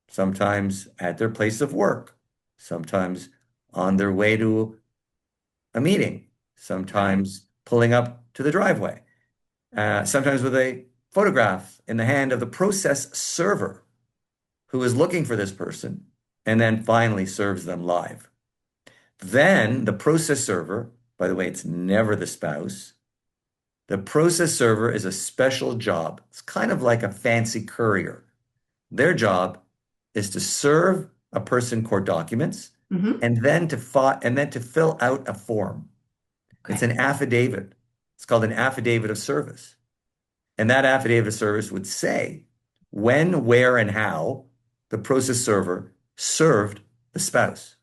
Speaker 2: Sometimes at their place of work, sometimes on their way to a meeting,
Speaker 1: Right.
Speaker 2: sometimes pulling up to the driveway, sometimes with a photograph in the hand of the process server who is looking for this person and then finally serves them live. Then the process server, by the way, it's never the spouse. The process server is a special job. It's kind of like a fancy courier. Their job is to serve a person court documents
Speaker 1: Mm-hmm.
Speaker 2: and then to fill out a form. It's
Speaker 1: Okay.
Speaker 2: an affidavit. It's called an affidavit of service. And that affidavit of service would say when, where, and how the process server served the spouse.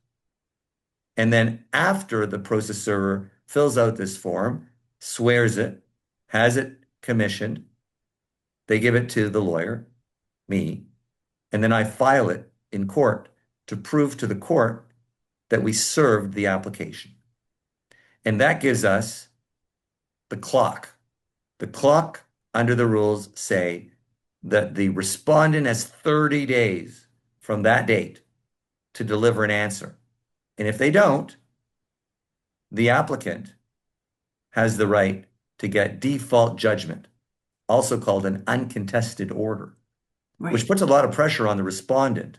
Speaker 2: And then after the process server fills out this form, swears it, has it commissioned, they give it to the lawyer, me, and then I file it in court to prove to the court that we served the application. And that gives us the clock. The clock under the rules say that the respondent has 30 days from that date to deliver an answer. And if they don't, the applicant has the right to get default judgment, also called an uncontested order, which
Speaker 1: Right.
Speaker 2: puts a lot of pressure on the respondent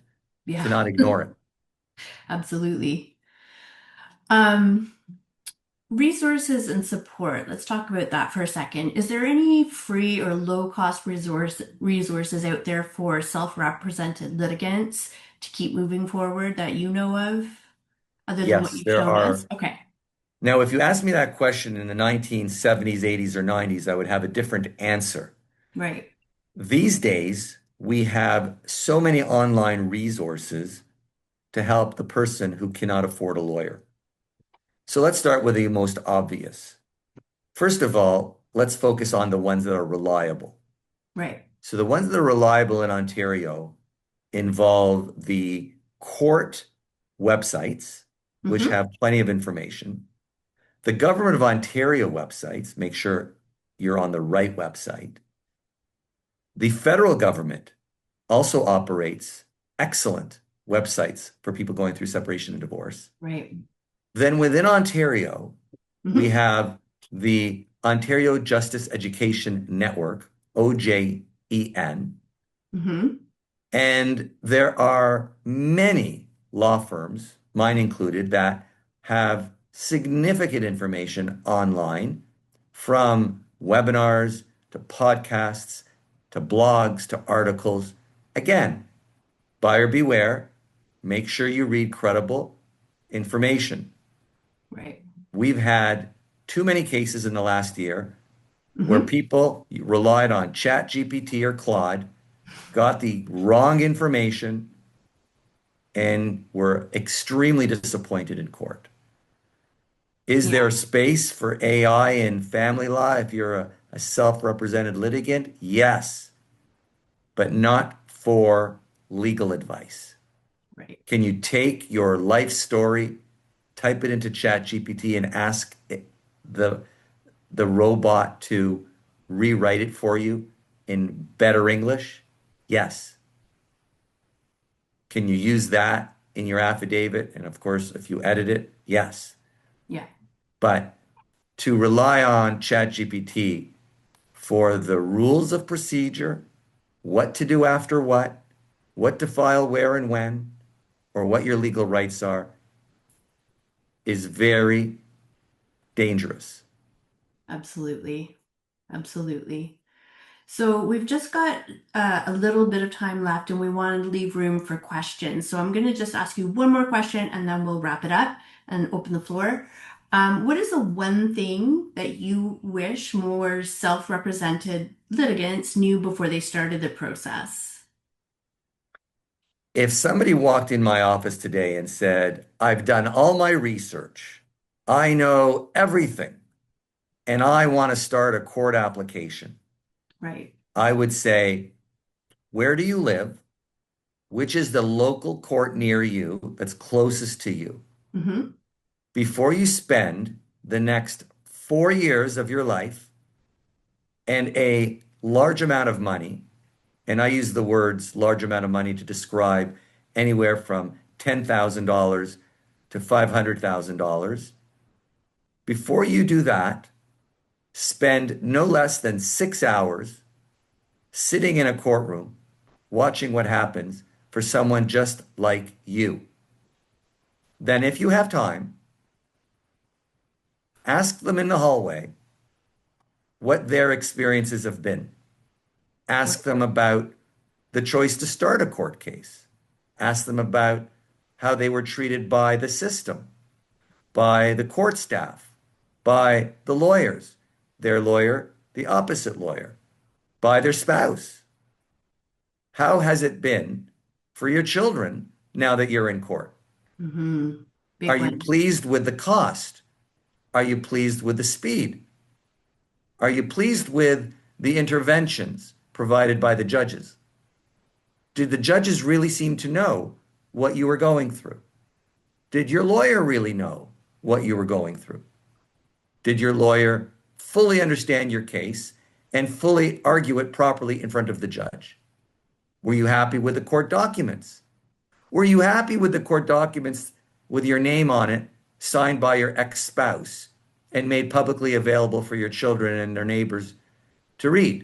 Speaker 2: to
Speaker 1: Yeah,
Speaker 2: not ignore it.
Speaker 1: absolutely. Um, Resources and support. Let's talk about that for a second. Is there any free or low cost resources out there for self-represented litigants to keep moving forward that you know of, other than what
Speaker 2: Yes,
Speaker 1: you've
Speaker 2: there
Speaker 1: shown us?
Speaker 2: are.
Speaker 1: Okay.
Speaker 2: Now, if you asked me that question in the 1970s, 80s, or 90s, I would have a different answer.
Speaker 1: Right.
Speaker 2: These days, we have so many online resources to help the person who cannot afford a lawyer. So let's start with the most obvious. First of all, let's focus on the ones that are reliable.
Speaker 1: Right.
Speaker 2: So the ones that are reliable in Ontario involve the court websites, which
Speaker 1: Mm-hmm.
Speaker 2: have plenty of information. The Government of Ontario websites, make sure you're on the right website. The federal government also operates excellent websites for people going through separation and divorce.
Speaker 1: Right.
Speaker 2: Then within Ontario, we
Speaker 1: Mm-hmm.
Speaker 2: have the Ontario Justice Education Network, OJEN,
Speaker 1: Mm-hmm.
Speaker 2: and there are many law firms, mine included, that have significant information online from webinars to podcasts to blogs to articles. Again, buyer beware. Make sure you read credible information.
Speaker 1: Right.
Speaker 2: We've had too many cases in the last year where
Speaker 1: Mm-hmm.
Speaker 2: people relied on ChatGPT or Claude, got the wrong information, and were extremely disappointed in court. Is
Speaker 1: Yeah.
Speaker 2: there space for AI in family law if you're a self-represented litigant? Yes, but not for legal advice.
Speaker 1: Right.
Speaker 2: Can you take your life story, type it into ChatGPT, and ask the the robot to rewrite it for you in better English? Yes. Can you use that in your affidavit? And of course, if you edit it, yes.
Speaker 1: Yeah.
Speaker 2: But to rely on ChatGPT for the rules of procedure, what to do after what to file where and when, or what your legal rights are, is very dangerous.
Speaker 1: Absolutely. Absolutely. So we've just got a little bit of time left and we want to leave room for questions. So I'm going to just ask you one more question and then we'll wrap it up and open the floor. What is the one thing that you wish more self-represented litigants knew before they started the process?
Speaker 2: If somebody walked in my office today and said, I've done all my research, I know everything, and I want to start a court application,
Speaker 1: Right.
Speaker 2: I would say, where do you live? Which is the local court near you that's closest to you?
Speaker 1: Mm-hmm.
Speaker 2: Before you spend the next 4 years of your life and a large amount of money, and I use the words large amount of money to describe anywhere from $10,000 to $500,000. Before you do that, spend no less than 6 hours sitting in a courtroom watching what happens for someone just like you. Then, if you have time, ask them in the hallway what their experiences have been. Ask
Speaker 1: Right.
Speaker 2: them about the choice to start a court case. Ask them about how they were treated by the system, by the court staff, by the lawyers, their lawyer, the opposite lawyer, by their spouse. How has it been for your children now that you're in court?
Speaker 1: Mm-hmm.
Speaker 2: Are
Speaker 1: Big
Speaker 2: you
Speaker 1: one.
Speaker 2: pleased with the cost? Are you pleased with the speed? Are you pleased with the interventions provided by the judges? Did the judges really seem to know what you were going through? Did your lawyer really know what you were going through? Did your lawyer fully understand your case and fully argue it properly in front of the judge? Were you happy with the court documents? Were you happy with the court documents with your name on it, signed by your ex-spouse, and made publicly available for your children and their neighbors to read?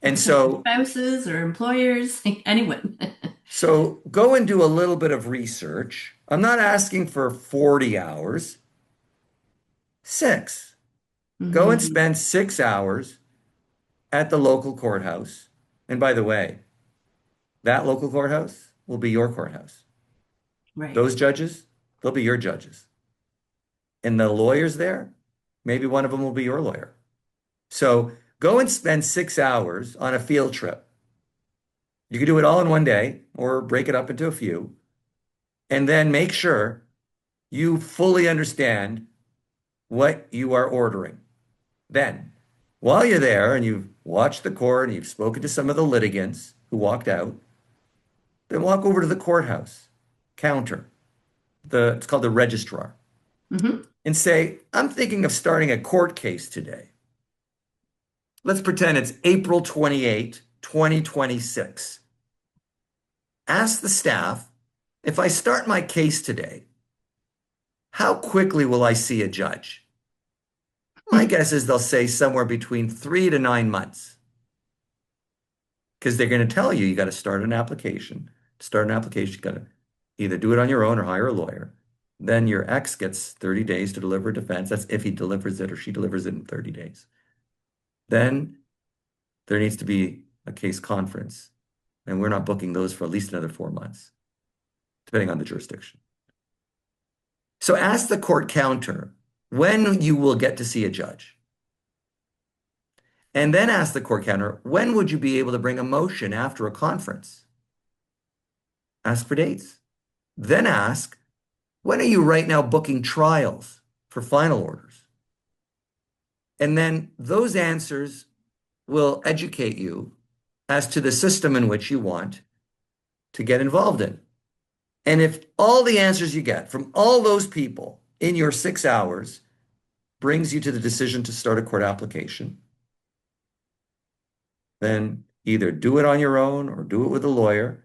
Speaker 1: Or
Speaker 2: And
Speaker 1: potential
Speaker 2: so,
Speaker 1: spouses or employers, anyone.
Speaker 2: so go and do a little bit of research. I'm not asking for 40 hours, 6. Go and
Speaker 1: Hmm.
Speaker 2: spend 6 hours at the local courthouse. And by the way, that local courthouse will be your courthouse.
Speaker 1: Right.
Speaker 2: Those judges, they'll be your judges. And the lawyers there, maybe one of them will be your lawyer. So go and spend 6 hours on a field trip. You can do it all in one day or break it up into a few, and then make sure you fully understand what you are ordering. Then, while you're there and you've watched the court and you've spoken to some of the litigants who walked out, then walk over to the courthouse counter. It's called the registrar,
Speaker 1: Hmm.
Speaker 2: and say, I'm thinking of starting a court case today. Let's pretend it's April 28, 2026. Ask the staff, if I start my case today, how quickly will I see a judge? My guess is they'll say somewhere between 3 to 9 months, because they're going to tell you you got to start an application. To start an application, you got to either do it on your own or hire a lawyer. Then your ex gets 30 days to deliver a defense. That's if he delivers it or she delivers it in 30 days. Then there needs to be a case conference. And we're not booking those for at least another 4 months, depending on the jurisdiction. So ask the court counter when you will get to see a judge. And then ask the court counter, when would you be able to bring a motion after a conference? Ask for dates. Then ask, when are you right now booking trials for final orders? And then those answers will educate you as to the system in which you want to get involved in. And if all the answers you get from all those people in your 6 hours brings you to the decision to start a court application, then either do it on your own or do it with a lawyer.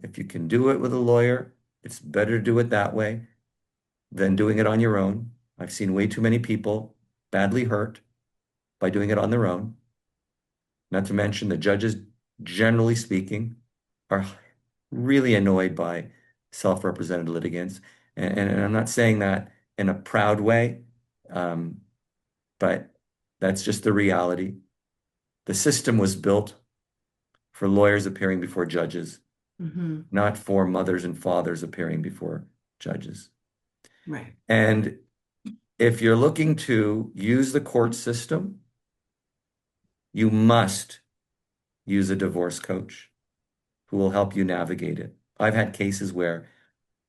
Speaker 2: If you can do it with a lawyer, it's better to do it that way than doing it on your own. I've seen way too many people badly hurt by doing it on their own. Not to mention the judges, generally speaking, are really annoyed by self-represented litigants. And I'm not saying that in a proud way, um, but that's just the reality. The system was built for lawyers appearing before judges,
Speaker 1: Hmm.
Speaker 2: not for mothers and fathers appearing before judges.
Speaker 1: Right.
Speaker 2: And if you're looking to use the court system, you must use a divorce coach who will help you navigate it. I've had cases where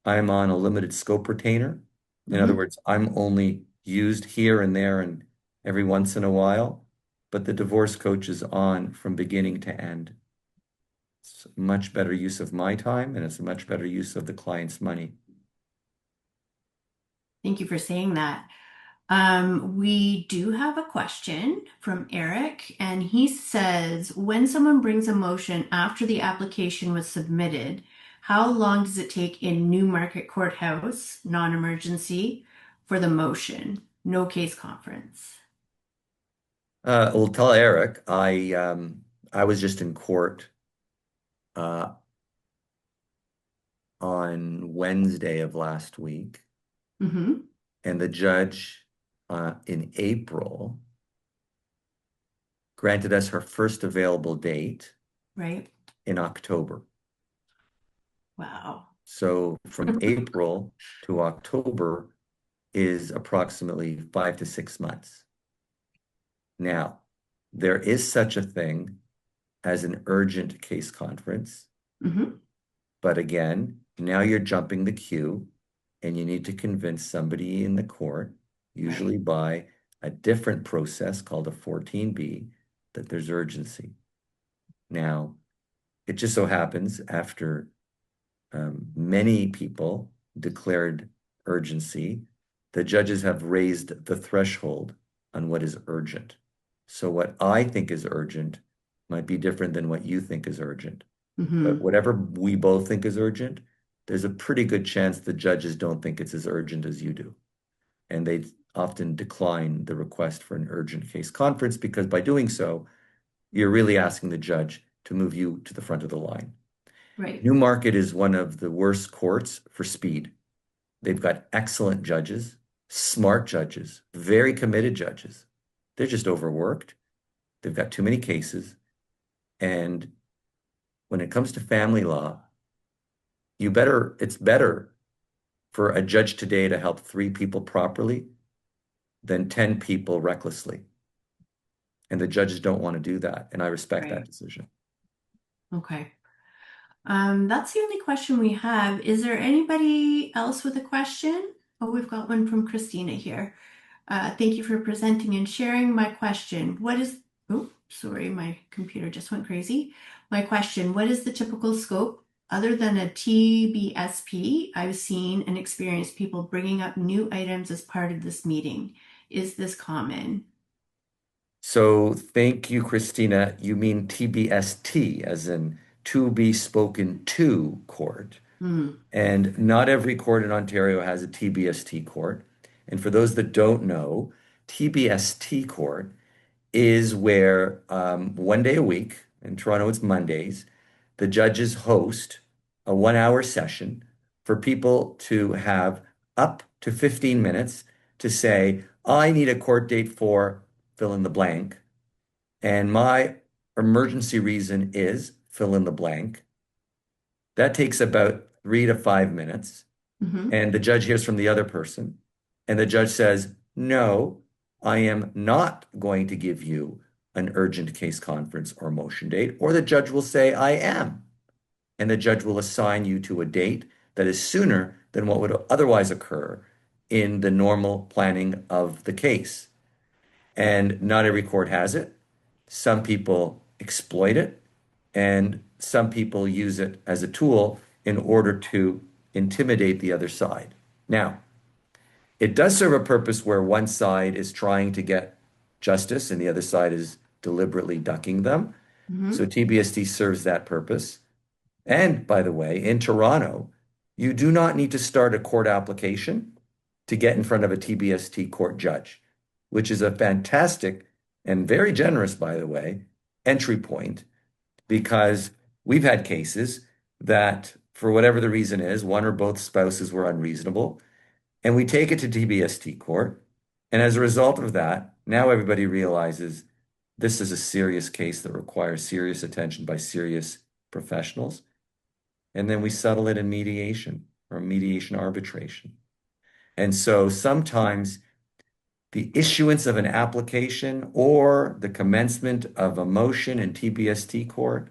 Speaker 2: I'm on a limited scope retainer. In other
Speaker 1: Hmm.
Speaker 2: words, I'm only used here and there and every once in a while, but the divorce coach is on from beginning to end. It's a much better use of my time and it's a much better use of the client's money.
Speaker 1: Thank you for saying that. We do have a question from Eric, and he says, when someone brings a motion after the application was submitted, how long does it take in Newmarket Courthouse, non-emergency, for the motion? No case conference.
Speaker 2: Well, tell Eric, I was just in court uh, on Wednesday of last week,
Speaker 1: Mm-hmm.
Speaker 2: and the judge in April granted us her first available date.
Speaker 1: Right.
Speaker 2: in October.
Speaker 1: Wow.
Speaker 2: So from April to October is approximately 5 to 6 months. Now, there is such a thing as an urgent case conference,
Speaker 1: Hmm.
Speaker 2: but again, now you're jumping the queue and you need to convince somebody in the court,
Speaker 1: Right.
Speaker 2: usually by a different process called a 14B, that there's urgency. Now, it just so happens after many people declared urgency, the judges have raised the threshold on what is urgent. So what I think is urgent might be different than what you think is urgent. But
Speaker 1: Hmm.
Speaker 2: whatever we both think is urgent, there's a pretty good chance the judges don't think it's as urgent as you do. And they often decline the request for an urgent case conference because by doing so, you're really asking the judge to move you to the front of the line.
Speaker 1: Right.
Speaker 2: Newmarket is one of the worst courts for speed. They've got excellent judges, smart judges, very committed judges. They're just overworked. They've got too many cases. And when it comes to family law, it's better for a judge today to help 3 people properly than 10 people recklessly. And the judges don't want to do that. And I respect that
Speaker 1: Right.
Speaker 2: decision.
Speaker 1: Okay. That's the only question we have. Is there anybody else with a question? Oh, we've got one from Christina here. Thank you for presenting and sharing my question. Oh, sorry, my computer just went crazy. My question, what is the typical scope other than a TBSP? I've seen and experienced people bringing up new items as part of this meeting. Is this common?
Speaker 2: So thank you, Christina. You mean TBST, as in to be spoken to court.
Speaker 1: Hmm.
Speaker 2: And not every court in Ontario has a TBST court. And for those that don't know, TBST court is where 1 day a week, in Toronto it's Mondays, the judges host a 1 hour session for people to have up to 15 minutes to say, I need a court date for fill in the blank. And my emergency reason is fill in the blank. That takes about 3 to 5 minutes.
Speaker 1: Hmm.
Speaker 2: And the judge hears from the other person. And the judge says, no, I am not going to give you an urgent case conference or motion date. Or the judge will say, I am. And the judge will assign you to a date that is sooner than what would otherwise occur in the normal planning of the case. And not every court has it. Some people exploit it, and some people use it as a tool in order to intimidate the other side. Now, it does serve a purpose where one side is trying to get justice and the other side is deliberately ducking them. So
Speaker 1: Hmm.
Speaker 2: TBST serves that purpose. And by the way, in Toronto, you do not need to start a court application to get in front of a TBST court judge, which is a fantastic and very generous, by the way, entry point because we've had cases that, for whatever the reason is, one or both spouses were unreasonable, and we take it to TBST court. And as a result of that, now everybody realizes this is a serious case that requires serious attention by serious professionals. And then we settle it in mediation or mediation arbitration. And so sometimes the issuance of an application or the commencement of a motion in TBST court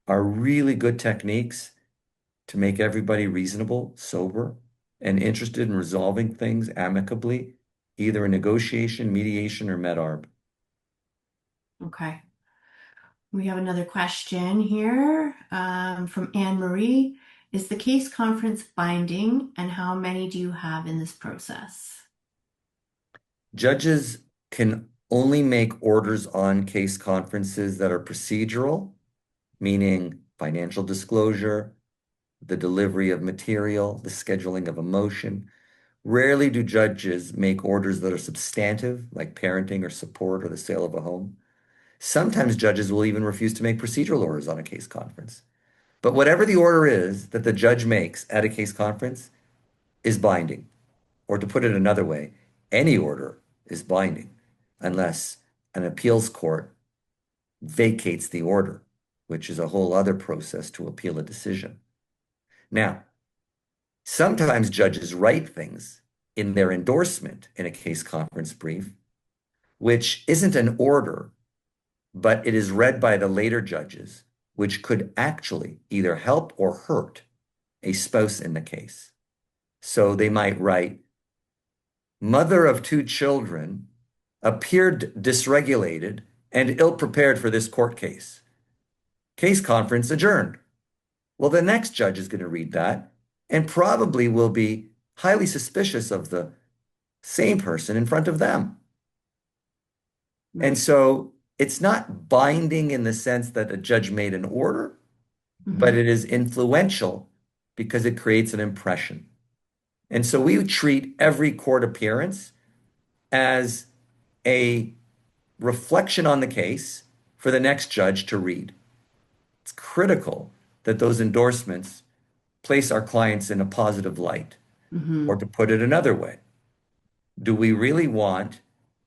Speaker 2: are really good techniques to make everybody reasonable, sober, and interested in resolving things amicably, either in negotiation, mediation, or med-arb.
Speaker 1: Okay. We have another question here from Anne Marie. Is the case conference binding, and how many do you have in this process?
Speaker 2: Judges can only make orders on case conferences that are procedural, meaning financial disclosure, the delivery of material, the scheduling of a motion. Rarely do judges make orders that are substantive, like parenting or support or the sale of a home. Sometimes judges will even refuse to make procedural orders on a case conference. But whatever the order is that the judge makes at a case conference is binding. Or to put it another way, any order is binding unless an appeals court vacates the order. which is a whole other process to appeal a decision. Now, sometimes judges write things in their endorsement in a case conference brief, which isn't an order, but it is read by the later judges, which could actually either help or hurt a spouse in the case. So they might write, mother of two children appeared dysregulated and ill-prepared for this court case. Case conference adjourned. Well, the next judge is going to read that and probably will be highly suspicious of the same person in front of them. And
Speaker 1: Right.
Speaker 2: so it's not binding in the sense that a judge made an order, but
Speaker 1: Hmm.
Speaker 2: it is influential because it creates an impression. And so we treat every court appearance as a reflection on the case for the next judge to read. It's critical that those endorsements place our clients in a positive light. Or
Speaker 1: Hmm.
Speaker 2: to put it another way, do we really want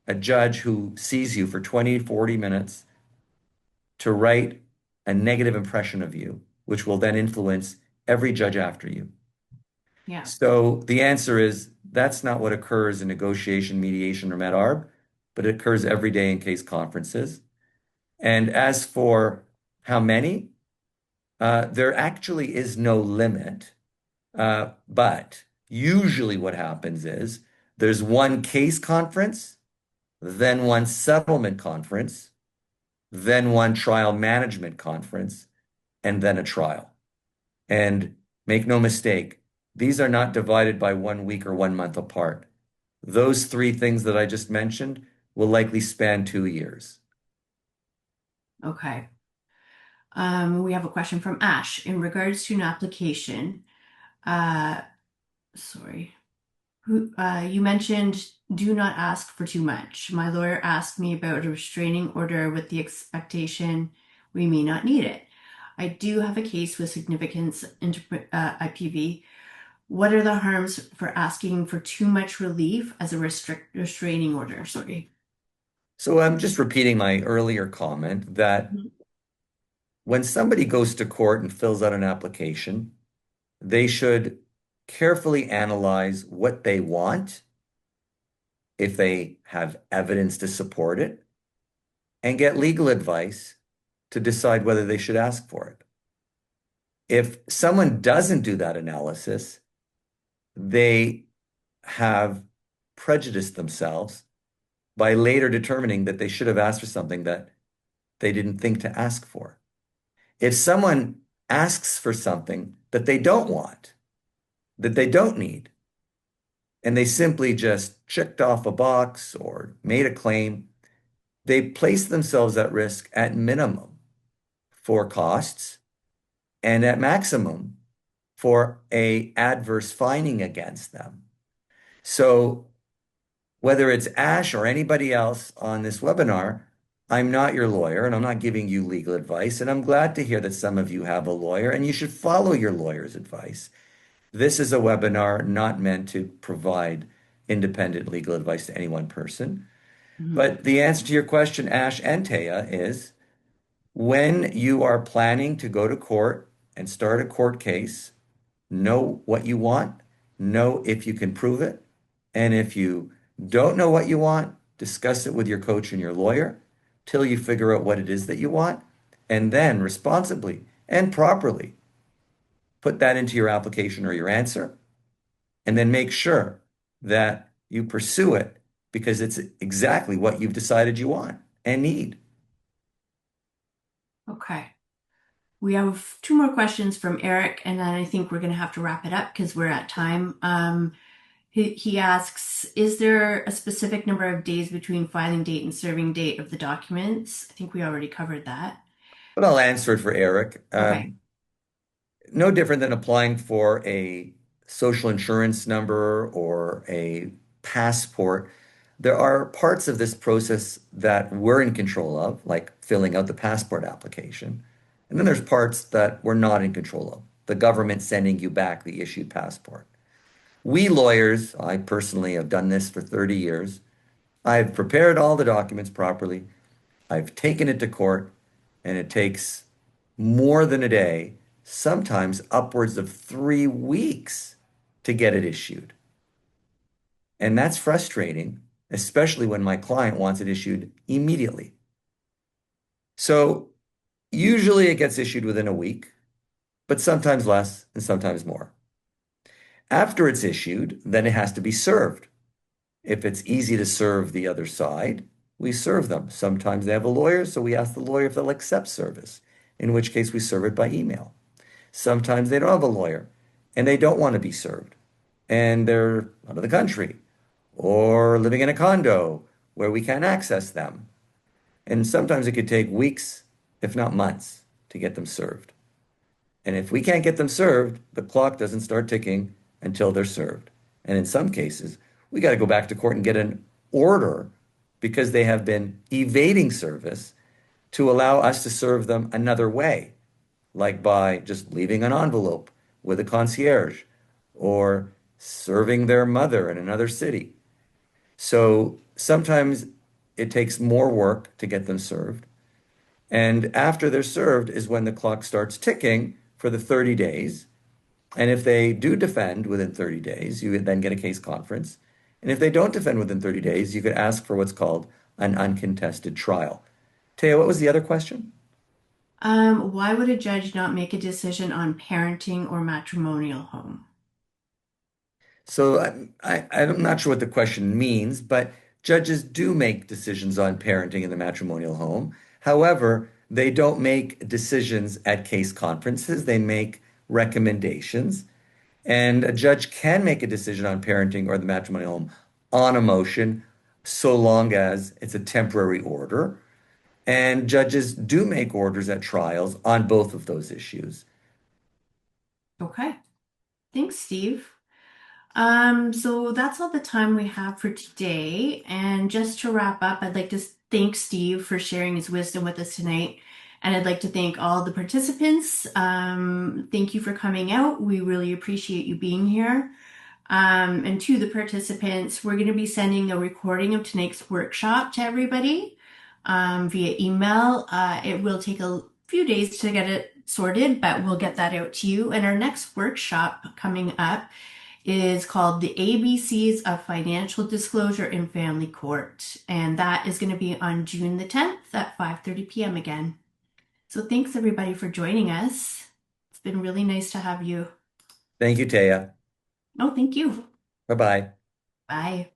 Speaker 2: a judge who sees you for 20, 40 minutes to write a negative impression of you, which will then influence every judge after you?
Speaker 1: Yeah.
Speaker 2: So the answer is that's not what occurs in negotiation, mediation, or med arb, but it occurs every day in case conferences. And as for how many, there actually is no limit. But usually what happens is there's one case conference, then one settlement conference, then one trial management conference, and then a trial. And make no mistake, these are not divided by 1 week or 1 month apart. Those three things that I just mentioned will likely span 2 years.
Speaker 1: Okay. We have a question from Ash in regards to an application. Uh, sorry. You mentioned do not ask for too much. My lawyer asked me about a restraining order with the expectation we may not need it. I do have a case with significance IPV. What are the harms for asking for too much relief as a restraining order? Sorry.
Speaker 2: So I'm just repeating my earlier comment that
Speaker 1: Mhm.
Speaker 2: when somebody goes to court and fills out an application, they should carefully analyze what they want, if they have evidence to support it, and get legal advice to decide whether they should ask for it. If someone doesn't do that analysis, they have prejudiced themselves by later determining that they should have asked for something that they didn't think to ask for. If someone asks for something that they don't want, that they don't need, and they simply just checked off a box or made a claim, they place themselves at risk at minimum for costs and at maximum for a adverse finding against them. So whether it's Ash or anybody else on this webinar, I'm not your lawyer and I'm not giving you legal advice. And I'm glad to hear that some of you have a lawyer and you should follow your lawyer's advice. This is a webinar not meant to provide independent legal advice to any one person.
Speaker 1: Mhm.
Speaker 2: But the answer to your question, Ash and Taya, is when you are planning to go to court and start a court case, know what you want, know if you can prove it, and if you don't know what you want, discuss it with your coach and your lawyer till you figure out what it is that you want, and then responsibly and properly put that into your application or your answer, and then make sure that you pursue it because it's exactly what you've decided you want and need.
Speaker 1: Okay. We have two more questions from Eric, and then I think we're going to have to wrap it up because we're at time. He asks, is there a specific number of days between filing date and serving date of the documents? I think we already covered that.
Speaker 2: But I'll answer it for Eric.
Speaker 1: Okay.
Speaker 2: No different than applying for a social insurance number or a passport. There are parts of this process that we're in control of, like filling out the passport application. And then there's parts that we're not in control of, the government sending you back the issued passport. We lawyers, I personally have done this for 30 years. I've prepared all the documents properly. I've taken it to court, and it takes more than a day, sometimes upwards of 3 weeks to get it issued. And that's frustrating, especially when my client wants it issued immediately. So usually it gets issued within a week, but sometimes less and sometimes more. After it's issued, then it has to be served. If it's easy to serve the other side, we serve them. Sometimes they have a lawyer, so we ask the lawyer if they'll accept service, in which case we serve it by email. Sometimes they don't have a lawyer and they don't want to be served and they're out of the country or living in a condo where we can't access them. And sometimes it could take weeks, if not months, to get them served. And if we can't get them served, the clock doesn't start ticking until they're served. And in some cases, we got to go back to court and get an order because they have been evading service to allow us to serve them another way, like by just leaving an envelope with a concierge or serving their mother in another city. So sometimes it takes more work to get them served. And after they're served is when the clock starts ticking for the 30 days. And if they do defend within 30 days, you then get a case conference. And if they don't defend within 30 days, you could ask for what's called an uncontested trial. Taya, what was the other question?
Speaker 1: Why would a judge not make a decision on parenting or matrimonial home?
Speaker 2: So I'm not sure what the question means, but judges do make decisions on parenting in the matrimonial home. However, they don't make decisions at case conferences. They make recommendations. And a judge can make a decision on parenting or the matrimonial home on a motion, so long as it's a temporary order. And judges do make orders at trials on both of those issues.
Speaker 1: Okay. Thanks, Steve. So that's all the time we have for today. And just to wrap up, I'd like to thank Steve for sharing his wisdom with us tonight. And I'd like to thank all the participants. Thank you for coming out. We really appreciate you being here. And to the participants, we're going to be sending a recording of tonight's workshop to everybody via email. It will take a few days to get it sorted, but we'll get that out to you. And our next workshop coming up is called The ABCs of Financial Disclosure in Family Court. And that is going to be on June the 10th at 5:30 p.m. again. So thanks everybody for joining us. It's been really nice to have you.
Speaker 2: Thank you, Taya.
Speaker 1: Oh, thank you.
Speaker 2: Bye-bye.
Speaker 1: Bye.